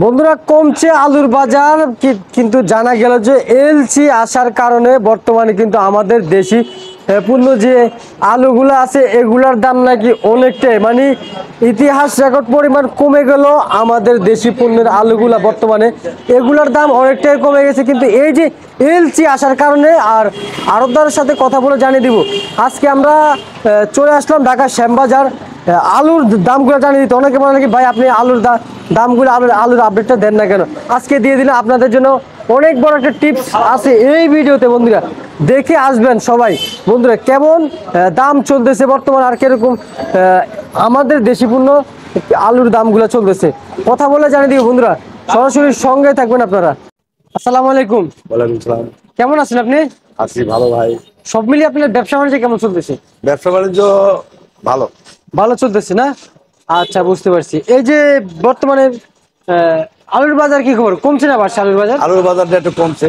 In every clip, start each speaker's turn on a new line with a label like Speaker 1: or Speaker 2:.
Speaker 1: বন্ধুরা কমছে আলুর বাজার, কিন্তু জানা গেল যে এলসি আসার কারণে বর্তমানে কিন্তু আমাদের দেশি পণ্য যে আলুগুলো আছে এগুলার দাম নাকি অনেকটাই মানে ইতিহাস রেকর্ড পরিমাণ কমে গেল। আমাদের দেশি পণ্যের আলুগুলা বর্তমানে এগুলার দাম অনেকটাই কমে গেছে, কিন্তু এই যে এলসি আসার কারণে আর আড়তদারের সাথে কথা বলে জানিয়ে দিব। আজকে আমরা চলে আসলাম ঢাকা শ্যামবাজার। আলুর দামগুলো জানিয়ে দিতে অনেকে বলে নাকি ভাই আপনি আলুর দামগুলো আলুর আপডেটটা দেন না কেন, আজকে দিয়ে দিলে আপনাদের জন্য অনেক বড় একটা টিপস আছে এই ভিডিওতে। বন্ধুরা দেখে আসবেন সবাই। বন্ধুরা কেমন দাম চলতেছে বর্তমান আর কিরকম আমাদের দেশি পণ্য আলুর দামগুলো চলতেছে কথা বলে জানিয়ে দিব। বন্ধুরা সরাসরি সঙ্গে থাকবেন আপনারা। আসসালামু আলাইকুম।
Speaker 2: ওয়ালাইকুম সালাম।
Speaker 1: কেমন আছেন আপনি?
Speaker 2: আছি ভালো ভাই।
Speaker 1: সব মিলিয়ে আপনার ব্যবসা বাণিজ্য কেমন চলতেছে?
Speaker 2: ব্যবসা বাণিজ্য ভালো
Speaker 1: ভালো চলতেছে না? আচ্ছা বুঝতে পারছি। এই যে বর্তমানে আলুর বাজার কি খবর, কমছে না বাড়ছে আলুর বাজার?
Speaker 2: আলুর বাজারটা একটু কমছে।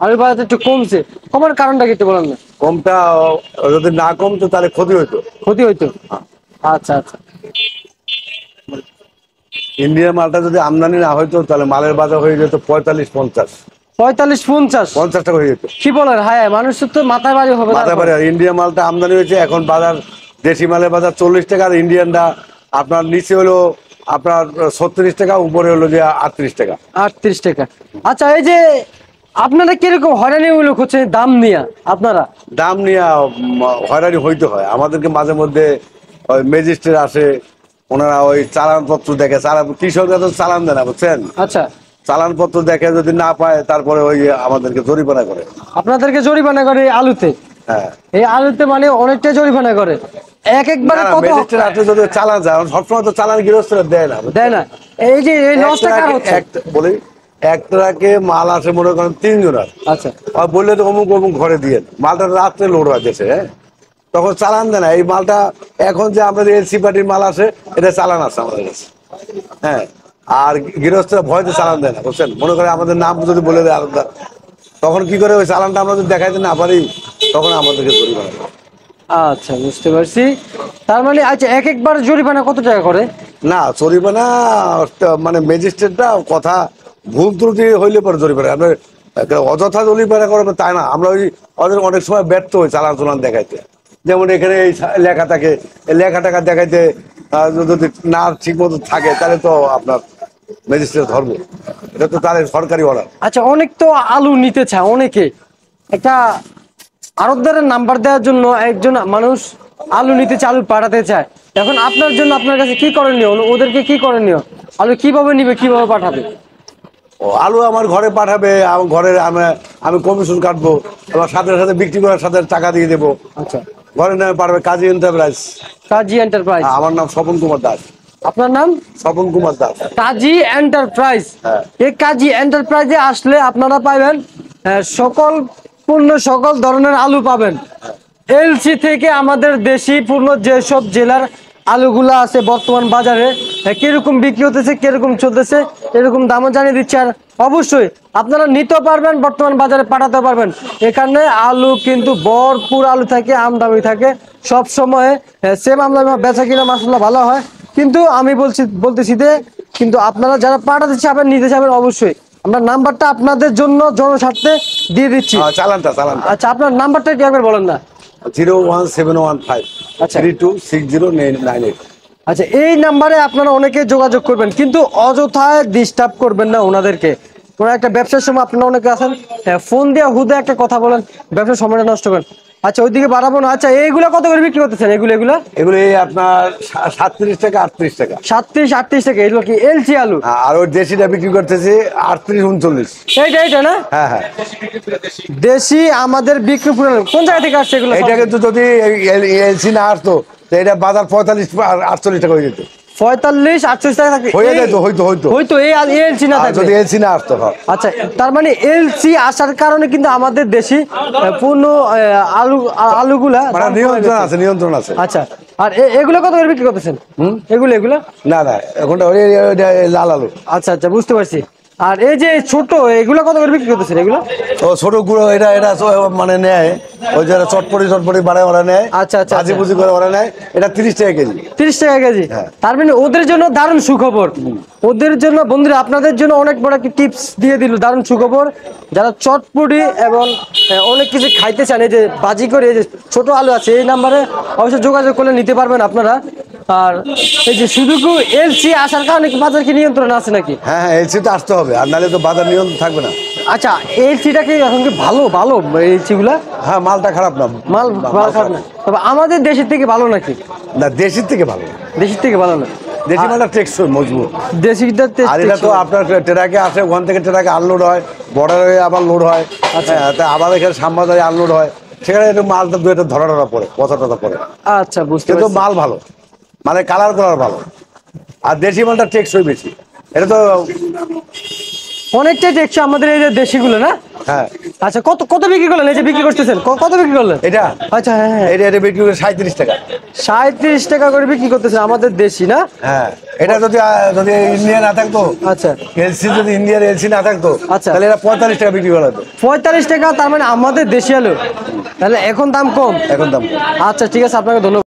Speaker 1: আলুর বাজার একটু কমছে, কমার কারণটা কি একটু বলেন না?
Speaker 2: কমটা যদি না কমতো তাহলে ক্ষতি হইতো।
Speaker 1: ক্ষতি হইতো? আচ্ছা আচ্ছা।
Speaker 2: ইন্ডিয়ার মালটা যদি আমদানি না হইতো তাহলে মালের বাজার হয়ে যেত 45-50।
Speaker 1: 45-50
Speaker 2: 50 টাকা হয়ে যেত।
Speaker 1: কি বলেন? হ্যাঁ মানুষের তো মাথায় বাড়ি হবে।
Speaker 2: মাথায় বাড়ি। ইন্ডিয়া মালটা আমদানি হয়েছে, এখন বাজার দেশি মালের বাজার 40 টাকা, আর ইন্ডিয়ানটা আপনার নিচে হলো আপনার 36 টাকা, উপরে হলো যে 38 টাকা।
Speaker 1: 38 টাকা। আচ্ছা এই যে আপনারা কিরকম হয়রানিমূলক হচ্ছে দাম নিয়ে? আপনারা
Speaker 2: দাম নিয়ে হয়রানি হইতে হয় আমাদেরকে মাঝে মধ্যে। ওই ম্যাজিস্ট্রেট আসে, ওনারা ওই চালানপত্র দেখে, কৃষকরা তো চালান দেয় না বুঝছেন।
Speaker 1: আচ্ছা
Speaker 2: চালানপত্র দেখে যদি না পায় তারপরে ওই আমাদেরকে জরিমানা করে।
Speaker 1: আপনাদেরকে জরিমানা করে এই আলুতে?
Speaker 2: হ্যাঁ
Speaker 1: এই আলুতে মানে অনেকটা জরিমানা করে একবারে কত?
Speaker 2: ম্যাজিস্ট্রেট আসলে যদি চালান যায়, সবসময় তো চালান গৃহস্থরা দেয় না,
Speaker 1: দেয় না। এই যে এই লসটা কার হচ্ছে?
Speaker 2: বলি এক ট্রাকে মাল আসে মনে করেন 3 জনের।
Speaker 1: আচ্ছা
Speaker 2: আর বললে তো অমুক অমুক ঘরে দিয়ে মালটা রাত্রে লোড হয় দেশে, হ্যাঁ তখন চালান দেয় না এই মালটা। এখন যে আমাদের এলসি পার্টির মাল আসে এটা চালান আছে আমাদের কাছে, হ্যাঁ। আর গৃহস্থরা ভয়তে চালান দেয় না বুঝছেন। মনে করে আমাদের নাম যদি বলে দেয় আলাদা, তখন কি করে ওই চালানটা আমরা যদি দেখাইতে না পারি তখন আমাদেরকে জরিমানা করে।
Speaker 1: আচ্ছা বুঝতে পারছি। তার মানে আচ্ছা একবার জরিমানা কত টাকা করে?
Speaker 2: না জরিমানা মানে ম্যাজিস্ট্রেটটা কথা ভুল ত্রুটি হইলে পরে জরিমানা, আপনার অযথা জরিমানা করবে তাই না। আমরা ওই ওদের অনেক সময় ব্যর্থ হই চালান চলান দেখাইতে। যেমন এখানে এই লেখা থাকে, এই লেখা টাকা দেখাইতে যদি না ঠিক মতো থাকে তাহলে তো আপনার ম্যাজিস্ট্রেট ধরবে, এটা তো তাহলে সরকারি অর্ডার।
Speaker 1: আচ্ছা অনেক তো আলু নিতে চায়, অনেকে একটা আড়তদারের নাম্বার দেওয়ার জন্য একজন মানুষ আলু নিতে চায়, আলু পাঠাতে চায়। এখন আপনার জন্য আপনার কাছে কি করণীয়, ওদেরকে কি করণীয়, আলু কিভাবে নিবে, কিভাবে পাঠাবে?
Speaker 2: ও আলু আমার ঘরে পাঠাবে, আমার ঘরে আমি কমিশন কাটবো, আবার সাথে সাথে বিক্রি করার সাথে টাকা দিয়ে দেবো।
Speaker 1: আচ্ছা
Speaker 2: ঘরে নেমে পাঠাবে কাজী এন্টারপ্রাইজ।
Speaker 1: কাজী এন্টারপ্রাইজ।
Speaker 2: আমার নাম স্বপন কুমার দাস।
Speaker 1: আপনার নাম?
Speaker 2: স্বপন কুমার দাস।
Speaker 1: কাজী এন্টারপ্রাইজ।
Speaker 2: হ্যাঁ।
Speaker 1: এই কাজী এন্টারপ্রাইজে আসলে আপনারা পাবেন সকল পণ্য, সকল ধরনের আলু পাবেন। এলসি থেকে আমাদের দেশি পণ্য যেসব জেলার আলুগুলো আছে বর্তমান বাজারে কিরকম বিক্রি হতেছে, কিরকম চলতেছে, এরকম দামও জানিয়ে দিচ্ছে। আর অবশ্যই আপনারা নিতে পারবেন, বর্তমান বাজারে পাঠাতে পারবেন। এখানে আলু কিন্তু ভরপুর আলু থাকে, আমদামি থাকে সব সময়। সেম আমদামি বেচা কিনা মাসাল্লাহ ভালো হয়। কিন্তু আমি বলতেছি যে কিন্তু আপনারা যারা পাঠাতে চাবেন, নিতে চাবেন, অবশ্যই আমরা নাম্বারটা আপনাদের জন্য জনস্বার্থে দিয়ে দিচ্ছি।
Speaker 2: চালানটা।
Speaker 1: আচ্ছা আপনার নাম্বারটা কি একবার বলেন না?
Speaker 2: 01715
Speaker 1: আচ্ছা
Speaker 2: 326098।
Speaker 1: আচ্ছা এই নাম্বারে আপনারা অনেকে যোগাযোগ করবেন, কিন্তু অযথায় ডিস্টার্ব করবেন না ওনাদেরকে। কোনো একটা ব্যবসার সময় আপনারা অনেকে আছেন ফোন দিয়ে হুদে একটা কথা বলেন, ব্যবসার সময়টা নষ্ট করেন। আচ্ছা ওইদিকে বাড়াবো না। আচ্ছা এইগুলা কত করে বিক্রি করতেছেন? এগুলো
Speaker 2: এগুলো আপনার 37 টাকা 38 টাকা।
Speaker 1: 37-38 টাকা। এগুলো কি এলসি আলু?
Speaker 2: আর ওই দেশিটা বিক্রি করতেছি 38-39।
Speaker 1: এইটা না?
Speaker 2: হ্যাঁ হ্যাঁ
Speaker 1: দেশি আমাদের বিক্রি কোন জায়গা থেকে আসছে এগুলো?
Speaker 2: এটা কিন্তু যদি এলসি না আসতো তো এটা বাজার 45-48 টাকা হয়ে যেত।
Speaker 1: 45-48 টাকা থাকে
Speaker 2: হয়ে যেত, হয়তো
Speaker 1: এই এলসি না থাকলে।
Speaker 2: যদি এলসি না আসতো।
Speaker 1: আচ্ছা তার মানে এলসি আসার কারণে কিন্তু আমাদের দেশি পূর্ণ আলুগুলা
Speaker 2: নিয়ন্ত্রণ আছে।
Speaker 1: আচ্ছা আর এগুলো কত করে বিক্রি করতেছেন? এগুলো
Speaker 2: না এখন লাল আলু।
Speaker 1: আচ্ছা বুঝতে পারছি। আর এই যে ছোট এগুলো কত করে বিক্রি করতেছেন এগুলো?
Speaker 2: ও ছোট গুঁড়ো এটা এটা মানে নেয়, ওই যে চটপটি বানায় ওরা নেয়,
Speaker 1: আচ্ছা, আচ্ছা,
Speaker 2: ভাজি
Speaker 1: আচ্ছা।
Speaker 2: ভুজি করে ওরা নেয়, এটা 30 টাকা কেজি।
Speaker 1: 30 টাকা কেজি।
Speaker 2: হ্যাঁ।
Speaker 1: তার মানে ওদের জন্য দারুণ সুখবর। ওদের জন্য বন্ধুরা, আপনাদের জন্য অনেক বড় একটা টিপস দিয়ে দিল, দারুণ সুখবর। যারা চটপটি এবং অনেক কিছু খাইতে চান, এই যে বাজি করে এই যে ছোট আলু আছে, এই নাম্বারে অবশ্যই যোগাযোগ করলে নিতে পারবেন আপনারা। আর এই যে শুধু কি এলসি আসার কারণে কি বাজার কি নিয়ন্ত্রণ আছে নাকি?
Speaker 2: হ্যাঁ হ্যাঁ, এলসি তো আসতে হবে, আর নাহলে তো বাজার নিয়ন্ত্রণ থাকবে না।
Speaker 1: আচ্ছা, এলসিটা কি এখন কি ভালো ভালো এলসি গুলা?
Speaker 2: হ্যাঁ, মালটা খারাপ না,
Speaker 1: মাল ভালো খারাপ না, তবে আমাদের দেশের থেকে ভালো নাকি?
Speaker 2: না, দেশির থেকে ভালো।
Speaker 1: দেশের থেকে ভালো না?
Speaker 2: দেশি মালটা টেকসই, মজবুত।
Speaker 1: দেশিটা
Speaker 2: আর এটা তো আপনার ট্রাকে আসে, ওখান থেকে ট্রাকে আনলোড হয়, বর্ডার হয়ে আবার লোড হয়,
Speaker 1: আচ্ছা।
Speaker 2: হ্যাঁ, তা আবার এখানে শ্যামবাজারে আনলোড হয়, সেখানে একটু মালটা দু একটা ধরা পড়ে, কথা পড়ে,
Speaker 1: আচ্ছা, বুঝতে
Speaker 2: কিন্তু
Speaker 1: পারছি।
Speaker 2: মাল ভালো, মানে কালার ভালো। আর দেশি মালটা টেকসই বেশি, এটা তো
Speaker 1: অনেকটাই দেখছি আমাদের এই যে দেশিগুলো না।
Speaker 2: হ্যাঁ।
Speaker 1: আচ্ছা, কত কত বিক্রি করলেন? এই যে বিক্রি করতেছেন, কত বিক্রি করলেন?
Speaker 2: এটা
Speaker 1: আচ্ছা, হ্যাঁ হ্যাঁ,
Speaker 2: এটা বিক্রি করে 37 টাকা।
Speaker 1: 37 টাকা করে বিক্রি করতেছেন আমাদের দেশি না?
Speaker 2: হ্যাঁ, এটা যদি যদি ইন্ডিয়া না থাকতো,
Speaker 1: আচ্ছা
Speaker 2: এলসি যদি ইন্ডিয়ার এলসি না থাকতো,
Speaker 1: আচ্ছা।
Speaker 2: তাহলে এটা 45 টাকা বিক্রি করা হতো।
Speaker 1: 45 টাকা, তার মানে আমাদের দেশি আলু, তাহলে এখন দাম কম।
Speaker 2: এখন দাম কম।
Speaker 1: আচ্ছা, ঠিক আছে, আপনাকে ধন্যবাদ।